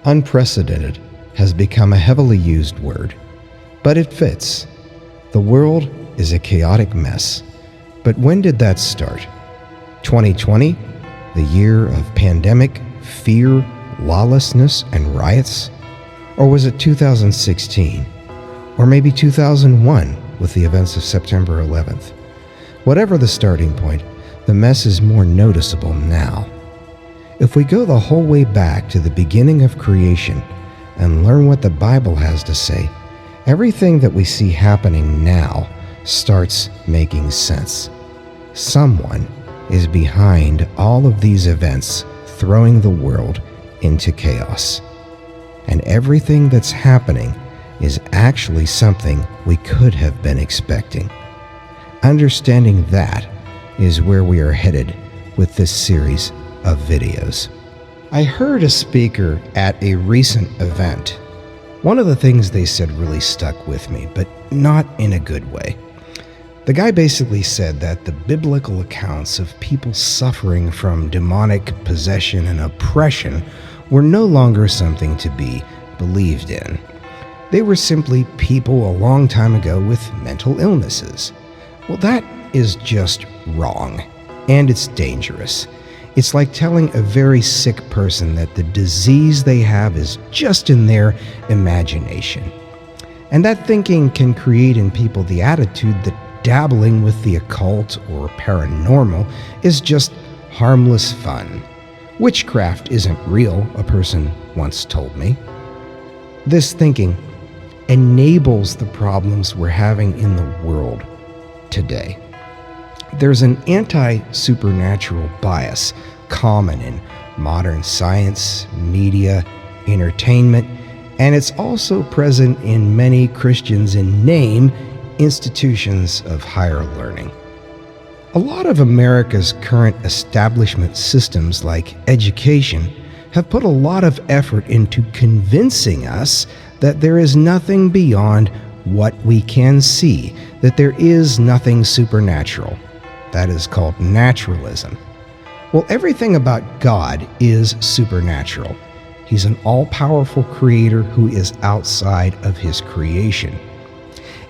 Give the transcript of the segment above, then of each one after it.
Unprecedented has become a heavily used word, but it fits. The world is a chaotic mess. But when did that start? 2020? The year of pandemic, fear, lawlessness, and riots? Or was it 2016? Or maybe 2001 with the events of September 11th? Whatever the starting point, the mess is more noticeable now. If we go the whole way back to the beginning of creation and learn what the Bible has to say, everything that we see happening now starts making sense. Someone is behind all of these events, throwing the world into chaos. And everything that's happening is actually something we could have been expecting. Understanding that is where we are headed with this series of videos. I heard a speaker at a recent event. One of the things they said really stuck with me, but not in a good way. The guy basically said that the biblical accounts of people suffering from demonic possession and oppression were no longer something to be believed in. They were simply people a long time ago with mental illnesses. Well, that is just wrong, and it's dangerous. It's like telling a very sick person that the disease they have is just in their imagination. And that thinking can create in people the attitude that dabbling with the occult or paranormal is just harmless fun. Witchcraft isn't real, a person once told me. This thinking enables the problems we're having in the world today. There's an anti-supernatural bias common in modern science, media, entertainment, and it's also present in many Christians in name institutions of higher learning. A lot of America's current establishment systems, like education, have put a lot of effort into convincing us that there is nothing beyond what we can see, that there is nothing supernatural. That is called naturalism. Well, everything about God is supernatural. He's an all-powerful creator who is outside of his creation.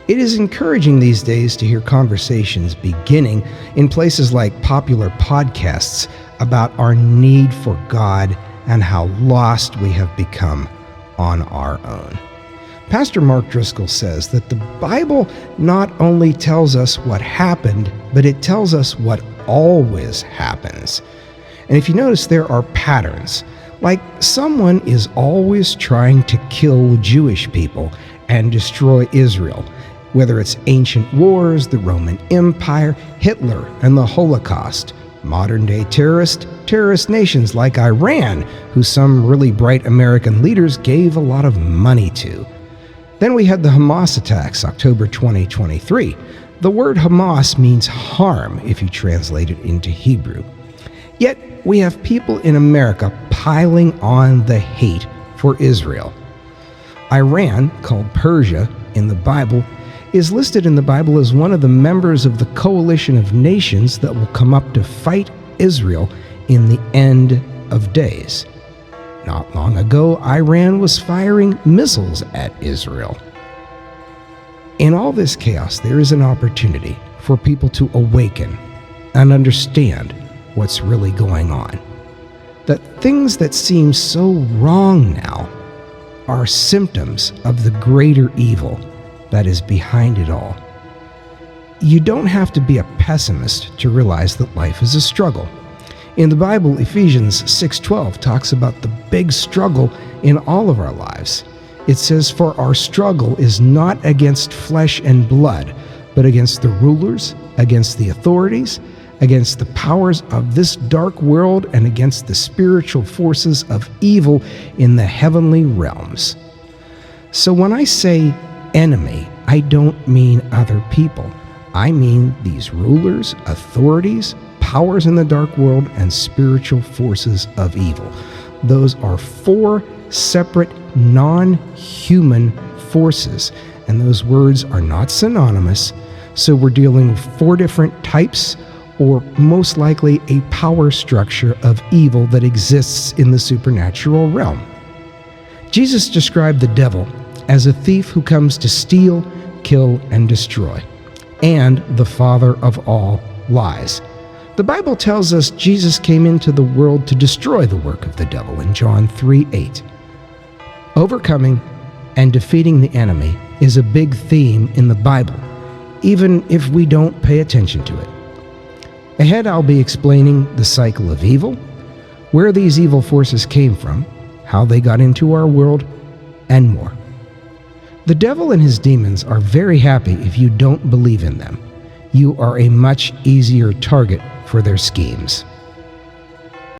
It is encouraging these days to hear conversations beginning in places like popular podcasts about our need for God and how lost we have become on our own. Pastor Mark Driscoll says that the Bible not only tells us what happened, but it tells us what always happens. And if you notice, there are patterns. Like someone is always trying to kill Jewish people and destroy Israel, whether it's ancient wars, the Roman Empire, Hitler, and the Holocaust, modern-day terrorist nations like Iran, who some really bright American leaders gave a lot of money to. Then we had the Hamas attacks, October 2023. The word Hamas means harm if you translate it into Hebrew. Yet we have people in America piling on the hate for Israel. Iran, called Persia in the Bible, is listed in the Bible as one of the members of the coalition of nations that will come up to fight Israel in the end of days. Not long ago, Iran was firing missiles at Israel. In all this chaos, there is an opportunity for people to awaken and understand what's really going on. That things that seem so wrong now are symptoms of the greater evil that is behind it all. You don't have to be a pessimist to realize that life is a struggle. In the Bible, Ephesians 6:12 talks about the big struggle in all of our lives. It says, "For our struggle is not against flesh and blood, but against the rulers, against the authorities, against the powers of this dark world, and against the spiritual forces of evil in the heavenly realms." So when I say enemy, I don't mean other people. I mean these rulers, authorities, powers in the dark world, and spiritual forces of evil. Those are four separate, non-human forces, and those words are not synonymous, so we're dealing with four different types, or most likely a power structure of evil that exists in the supernatural realm. Jesus described the devil as a thief who comes to steal, kill, and destroy, and the father of all lies. The Bible tells us Jesus came into the world to destroy the work of the devil in John 3:8. Overcoming and defeating the enemy is a big theme in the Bible, even if we don't pay attention to it. Ahead, I'll be explaining the cycle of evil, where these evil forces came from, how they got into our world, and more. The devil and his demons are very happy if you don't believe in them. You are a much easier target for their schemes.